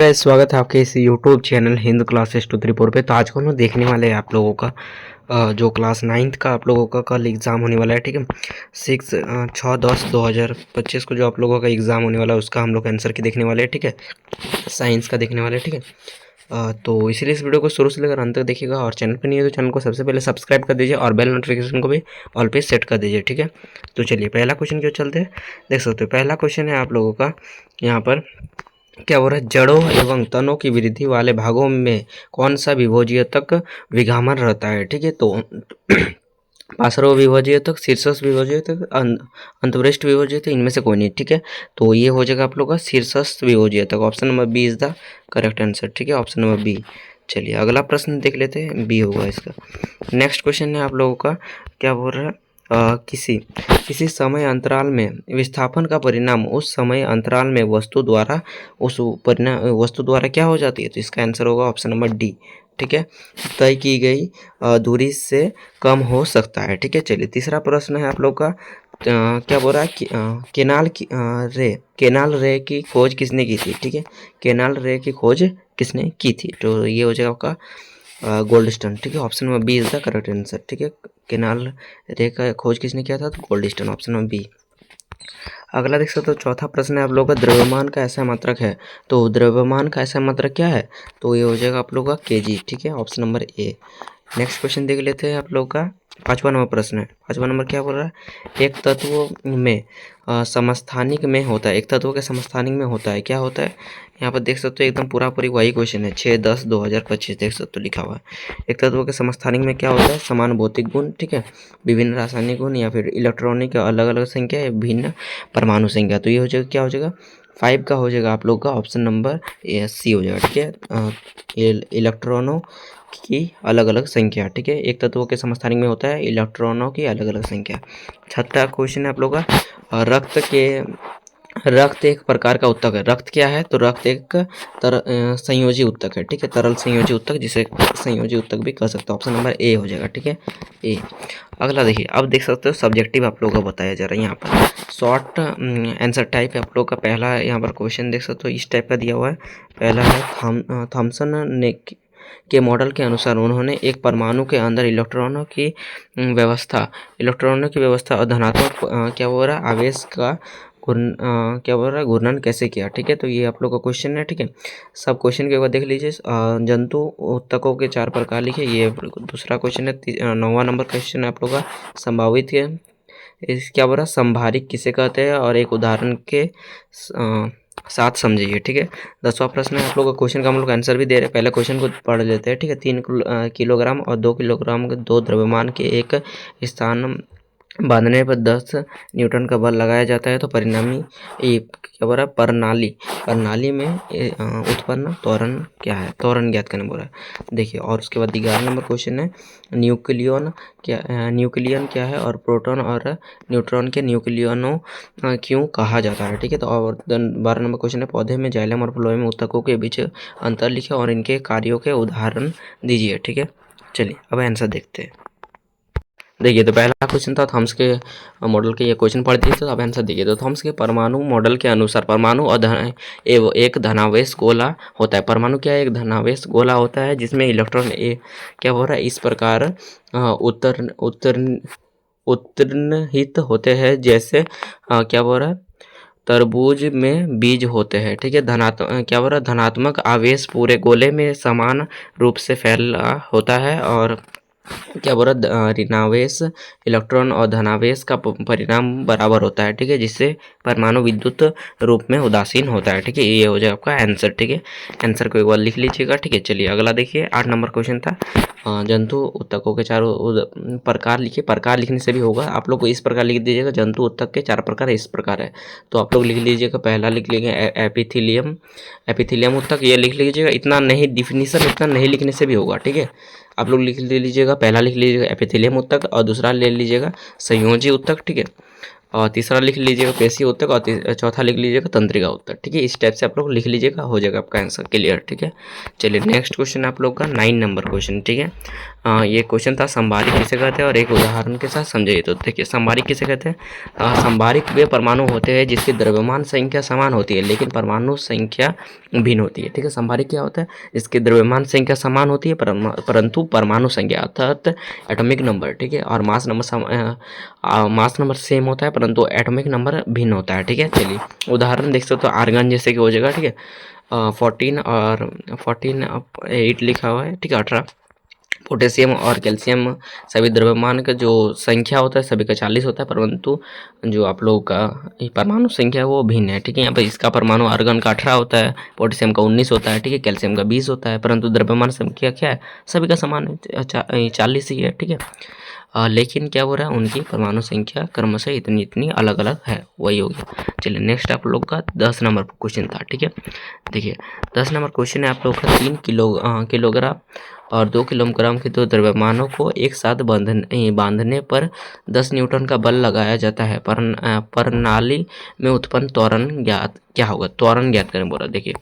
स्वागत है आपके इस यूट्यूब चैनल हिंद क्लासेस 234 पे। तो आज को हम लोग देखने वाले हैं आप लोगों का जो क्लास 9th का आप लोगों का कल एग्ज़ाम होने वाला है। ठीक है, 6/10/2025 को जो आप लोगों का एग्ज़ाम होने वाला है उसका हम लोग आंसर की देखने वाले हैं। ठीक है, साइंस का देखने वाले हैं। ठीक है, तो इसीलिए इस वीडियो को शुरू से लेकर अंत तक देखिएगा और चैनल पर नहीं है तो चैनल को सबसे पहले सब्सक्राइब कर दीजिए और बेल नोटिफिकेशन को भी ऑल पे सेट कर दीजिए। ठीक है, तो चलिए पहला क्वेश्चन क्यों चलते हैं, देख सकते हो। पहला क्वेश्चन है आप लोगों का यहाँ पर क्या हो रहा है, जड़ों एवं तनों की वृद्धि वाले भागों में कौन सा विभोज्यतक विघामन रहता है। ठीक है, तो पार्श्व विभोज्यतक, शीर्षस्थ विभोज्यतक, अंतवृष्ट विभोज्यतक, इनमें से कोई नहीं। ठीक है, तो ये हो जाएगा आप लोग का शीर्षस्थ विभोज्यतक। Option number B is the correct answer. ठीक है, ऑप्शन नंबर बी। चलिए अगला प्रश्न देख लेते हैं, बी होगा इसका। नेक्स्ट क्वेश्चन है आप लोगों का, क्या बोल रहा है, किसी समय अंतराल में विस्थापन का परिणाम उस समय अंतराल में वस्तु द्वारा क्या हो जाती है। तो इसका आंसर होगा ऑप्शन नंबर डी। ठीक है, तय की गई दूरी से कम हो सकता है। ठीक है, चलिए तीसरा प्रश्न है आप लोग का, क्या बोल रहा है कि केनाल रे की खोज किसने की थी। ठीक है, केनाल रे की खोज किसने की थी, तो ये हो जाएगा आपका गोल्डस्टोन। ठीक है, option number B is the correct answer. ठीक है, केनाल रे का खोज किसने किया था, तो गोल्डस्टोन, ऑप्शन नंबर बी। अगला देख सकते हो, चौथा प्रश्न है आप लोगों का, द्रव्यमान का ऐसा मात्रक है। तो द्रव्यमान का ऐसा मात्रक क्या है, तो ये हो जाएगा आप लोगों का केजी। ठीक है, option number A. Next question देख लेते हैं आप लोग का, पाँचवा नंबर प्रश्न है। पाँचवा नंबर क्या बोल रहा है, एक तत्व में समस्थानिक में होता है, एक तत्व के समस्थानिक में होता है, क्या होता है। यहाँ पर देख सकते हो एकदम पूरा पूरी वही क्वेश्चन है, 6/10/2025 देख सकते हो लिखा हुआ है। एक तत्व के समस्थानिक में क्या होता है, समान भौतिक गुण, ठीक है, विभिन्न रासायनिक गुण या फिर इलेक्ट्रॉनिक अलग अलग संख्या या भिन्न परमाणु संख्या। तो ये हो जाएगा, क्या हो जाएगा, 5 का हो जाएगा आप लोग का ऑप्शन नंबर सी हो जाएगा। ठीक है, इलेक्ट्रॉनों की अलग अलग संख्या। ठीक है, एक तत्व के समस्थानिक में होता है इलेक्ट्रॉनों की अलग अलग संख्या। छठा क्वेश्चन है आप लोग का, रक्त एक प्रकार का उत्तक है। रक्त क्या है, तो रक्त एक संयोजी उत्तक है। ठीक है, तरल संयोजी उत्तक, जिसे संयोजी उत्तक भी कह सकते हो। ऑप्शन नंबर ए हो जाएगा। ठीक है, ए। अगला देखिए, अब देख सकते हो सब्जेक्टिव आप लोगों को बताया जा रहा है यहाँ पर। शॉर्ट आंसर टाइप है आप लोग का। पहला यहाँ पर क्वेश्चन देख सकते हो इस टाइप का दिया हुआ है। पहला है, थॉमसन ने के मॉडल के अनुसार उन्होंने एक परमाणु के अंदर इलेक्ट्रॉनों की व्यवस्था और धनात्मक क्या बोल रहा है, आवेश का क्या बोल रहा है, घूर्णन कैसे किया। ठीक है, तो ये आप लोग का क्वेश्चन है। ठीक है, सब क्वेश्चन के बाद देख लीजिए। जंतु उत्तकों के 4 प्रकार लिखे, ये दूसरा क्वेश्चन है। 9वां नंबर क्वेश्चन है आप लोग का, संभावित है इस क्या बोल रहा है, संभारिक किसे कहते हैं और एक उदाहरण के साथ समझिए। ठीक है, 10वां प्रश्न है आप लोग का। क्वेश्चन का हम लोग आंसर भी दे रहे हैं, पहले क्वेश्चन को पढ़ लेते हैं। ठीक है, 3 किलोग्राम और 2 किलोग्राम के दो द्रव्यमान के एक स्थान बांधने पर 10 न्यूटन का बल लगाया जाता है, तो परिणामी ये क्या बोल रहा है, प्रणाली में उत्पन्न त्वरण क्या है, त्वरण ज्ञात करने बोला है। देखिए, और उसके बाद 11 नंबर क्वेश्चन है, न्यूक्लियन क्या है और प्रोटॉन और न्यूट्रॉन के न्यूक्लियनों क्यों कहा जाता है। ठीक है, तो और 12 नंबर क्वेश्चन है, पौधे में जाइलम और फ्लोएम ऊतकों के बीच अंतर लिखे और इनके कार्यों के उदाहरण दीजिए। ठीक है, चलिए अब आंसर देखते हैं। देखिए, तो पहला क्वेश्चन था थॉम्स के मॉडल के, ये क्वेश्चन पढ़ दिए, तो अब आंसर देखिए। तो थॉम्स के परमाणु मॉडल के अनुसार परमाणु एक धनावेश गोला होता है। परमाणु क्या है, एक धनावेश गोला होता है जिसमें इलेक्ट्रॉन क्या हो रहा है, इस प्रकार उत्तर्निहित होते हैं, जैसे क्या बोल रहा है, तरबूज में बीज होते हैं। ठीक है, क्या बोल रहा है, धनात्मक आवेश पूरे गोले में समान रूप से फैला होता है और क्या बोल रहा है, ऋणावेश इलेक्ट्रॉन और धनावेश का परिणाम बराबर होता है। ठीक है, जिससे परमाणु विद्युत रूप में उदासीन होता है। ठीक है, ये हो जाए आपका आंसर। ठीक है, आंसर को एक बार लिख लीजिएगा। ठीक है, चलिए अगला देखिए, 8 नंबर क्वेश्चन था, जंतु उत्तकों के 4 प्रकार लिखिए। प्रकार लिखने से भी होगा, आप लोग को इस प्रकार लिख दीजिएगा, जंतु उत्तक के 4 प्रकार इस प्रकार है, तो आप लोग लिख लीजिएगा। पहला लिख लीजिएगा एपिथेलियम उत्तक, ये लिख लीजिएगा। इतना नहीं, डिफिनीशन इतना नहीं लिखने से भी होगा। ठीक है, आप लोग लिख ले लीजिएगा, पहला लिख लीजिएगा एपिथेलियम उत्तक और दूसरा ले लीजिएगा संयोजी उत्तक। ठीक है, और तीसरा लिख लीजिएगा पेशी उत्तक और चौथा लिख लीजिएगा तंत्रिका उत्तक। ठीक है, इस टाइप से आप लोग लिख लीजिएगा, हो जाएगा आपका आंसर क्लियर। ठीक है, चलिए नेक्स्ट क्वेश्चन आप लोग का 9 नंबर क्वेश्चन। ठीक है, ये क्वेश्चन था संभारिक किसे कहते हैं और एक उदाहरण के साथ समझिए। तो देखिए संभारिक किसे कहते हैं। संभारिक वे परमाणु होते हैं जिसकी द्रव्यमान संख्या समान होती है लेकिन परमाणु संख्या भिन्न होती है। ठीक है, संभारिक क्या होता है, इसकी द्रव्यमान संख्या समान होती है परंतु परमाणु संख्या अर्थात एटॉमिक नंबर, ठीक है, और मास नंबर सेम होता है परंतु एटॉमिक नंबर भिन्न होता है। ठीक है, चलिए उदाहरण देख सकते हो। आर्गन जैसे कि हो जाएगा, ठीक है, 14 और 8 लिखा हुआ है, ठीक है, 18। पोटेशियम और कैल्शियम सभी द्रव्यमान का जो संख्या होता है सभी का 40 होता है परंतु जो आप लोगों का परमाणु संख्या है वो भिन्न है। ठीक है, यहाँ पर इसका परमाणु आर्गन का 18 होता है, पोटेशियम का 19 होता है, ठीक है, कैल्शियम का 20 होता है, परंतु द्रव्यमान संख्या क्या है, सभी का समान 40 ही है। ठीक है, लेकिन क्या हो रहा है, उनकी परमाणु संख्या क्रमशः इतनी इतनी अलग अलग है, वही हो गया। चलिए नेक्स्ट आप लोग का 10 नंबर क्वेश्चन था। ठीक है, देखिए 10 नंबर क्वेश्चन है आप लोग का 3 किलोग्राम और 2 किलोग्राम के दो द्रव्यमानों को एक साथ बांधने पर 10 न्यूटन का बल लगाया जाता है। प्रणाली में उत्पन्न त्वरण क्या होगा, त्वरण ज्ञात करें बोला। देखिए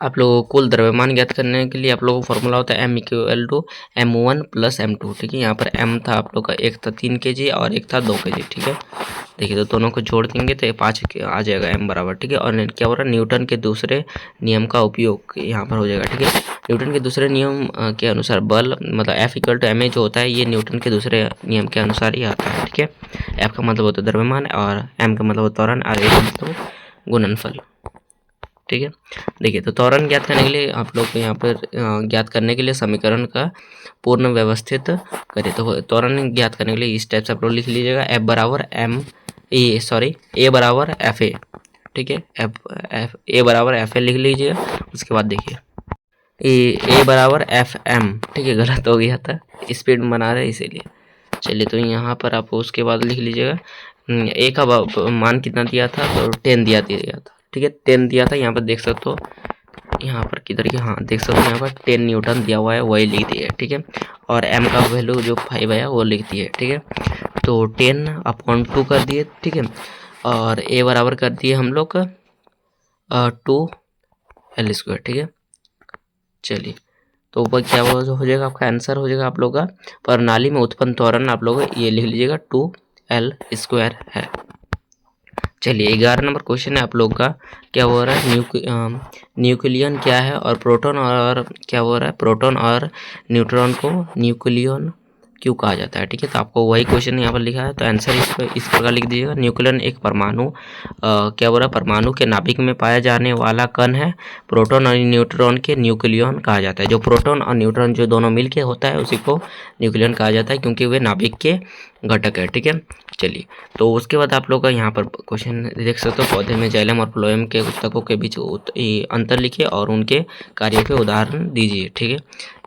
आप लोगों को कुल द्रव्यमान ज्ञात करने के लिए आप लोगों को फॉर्मूला होता है m=m1 + m2। ठीक है, यहाँ पर m था आप लोग का, एक था 3 kg और एक था 2 kg। ठीक है, देखिए तो दोनों को जोड़ देंगे तो 5 आ जाएगा m बराबर। ठीक है, और क्या हो रहा है, न्यूटन के दूसरे नियम का उपयोग यहाँ पर हो जाएगा। ठीक है, न्यूटन के दूसरे नियम के अनुसार बल मतलब F=ma जो होता है ये न्यूटन के दूसरे नियम के अनुसार ही आता है। ठीक है, F का मतलब होता है द्रव्यमान और m का मतलब होता है त्वरण और a का मतलब गुणनफल। ठीक है, देखिए तो त्वरण ज्ञात करने के लिए आप लोग को यहाँ पर ज्ञात करने के लिए समीकरण का पूर्ण व्यवस्थित करें। तो त्वरण ज्ञात करने के लिए इस टाइप से आप लोग लिख लीजिएगा a बराबर fa। ठीक है, a बराबर fa लिख लीजिए। उसके बाद देखिए a बराबर fm। ठीक है, गलत हो गया था, स्पीड में बना रहे इसीलिए। चलिए तो यहाँ पर आप उसके बाद लिख लीजिएगा a का मान कितना दिया था, तो 10 दिया था। ठीक है, 10 दिया था, यहाँ पर देख सकते हो, यहाँ पर किधर के, हाँ देख सकते हो यहाँ पर 10 न्यूटन दिया हुआ है, वही लिख दिए। ठीक है, और m का वैल्यू जो 5 है वो लिख दिए। ठीक है, तो 10/2 कर दिए। ठीक है, और a बराबर कर दिए हम लोग 2l²। ठीक है, चलिए तो ऊपर क्या हो जाएगा, आपका आंसर हो जाएगा आप लोग का प्रणाली में उत्पन्न त्वरण आप लोग ये लिख लीजिएगा 2l² है। चलिए 11 नंबर क्वेश्चन है आप लोग का, क्या हो रहा है, न्यूक्लियन क्या है और प्रोटॉन और क्या हो रहा है, प्रोटॉन और न्यूट्रॉन को न्यूक्लियन क्यों कहा जाता है। ठीक है, तो आपको वही क्वेश्चन यहाँ पर लिखा है, तो आंसर इस प्रकार लिख दीजिएगा। न्यूक्लियन एक परमाणु क्या हो रहा है, परमाणु के नाभिक में पाया जाने वाला कण है। प्रोटॉन और न्यूट्रॉन के न्यूक्लियन कहा जाता है। जो प्रोटॉन और न्यूट्रॉन जो दोनों मिलके होता है उसी को न्यूक्लियन कहा जाता है क्योंकि वे नाभिक के घटक है। ठीक है, चलिए तो उसके बाद आप लोग का यहाँ पर क्वेश्चन देख सकते हो, पौधे में जाइलम और फ्लोएम के ऊतकों के बीच अंतर लिखिए और उनके कार्यों के उदाहरण दीजिए। ठीक है,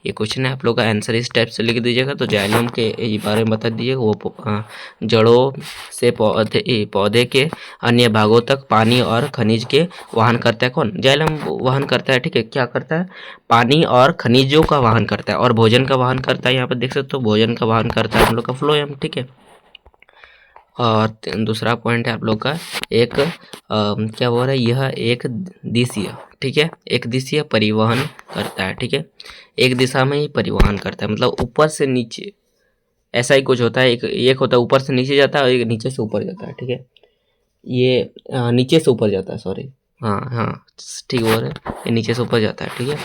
ये क्वेश्चन है आप लोग का, आंसर इस टाइप से लिख दीजिएगा। तो जाइलम के बारे में बता दीजिएगा, वो जड़ों से पौधे के अन्य भागों तक पानी और खनिज के वहन करता है। कौन, जाइलम वहन करता है। ठीक है, क्या करता है, पानी और खनिजों का वहन करता है और भोजन का वहन करता है। यहाँ पर देख सकते हो भोजन का वहन करता है हम लोग का फ्लोएम। ठीक है, और दूसरा पॉइंट है आप लोग का एक क्या बोल रहा है, यह एक दिशीय, ठीक है, एक दिशीय परिवहन करता है। ठीक है, एक दिशा में ही परिवहन करता है, मतलब ऊपर से नीचे, ऐसा ही कुछ होता है। एक होता है ऊपर से नीचे जाता है और एक नीचे से ऊपर जाता है। ठीक है, ये नीचे से ऊपर जाता है, सॉरी, हाँ ठीक बोल रहे, ये नीचे से ऊपर जाता है। ठीक है,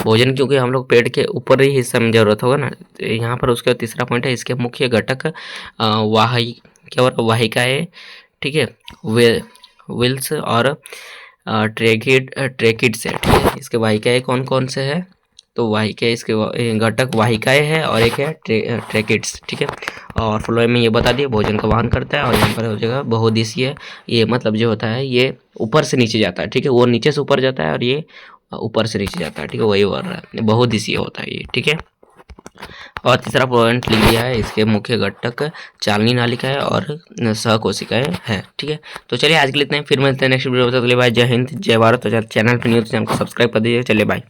भोजन क्योंकि हम लोग पेट के ऊपर ही हिस्से में जरूरत होगा ना। तो यहाँ पर उसका तीसरा पॉइंट है, इसके मुख्य घटक क्या हो रहा है, वाहिकाएँ। ठीक है, विल्स और ट्रेकिड्स है। ठीक है, इसके वाहिकाएँ कौन कौन से है, तो वाहिकाएँ इसके घटक वाहिकाएँ है और एक है ट्रेकिड्स। ठीक है, और फ्लोएम में ये बता दिया भोजन का वहन करता है। और यहाँ पर हो जाएगा बहुदिशीय, ये मतलब जो होता है ये ऊपर से नीचे जाता है। ठीक है, वो नीचे से ऊपर जाता है और ये ऊपर से नीचे जाता है। ठीक है, वही बोल रहा है, बहुदिशीय होता है ये। ठीक है, और तीसरा पॉइंट लिख दिया है, इसके मुख्य घटक चालनी नालिकाएं और सहकोशिकाएं है। ठीक है, तो चलिए आज के लिए इतना ही, फिर मिलते हैं नेक्स्ट वीडियो में। जय हिंद, जय भारत। तो चैनल पर न्यू तो चैनल को सब्सक्राइब कर दीजिए। चलिए बाय।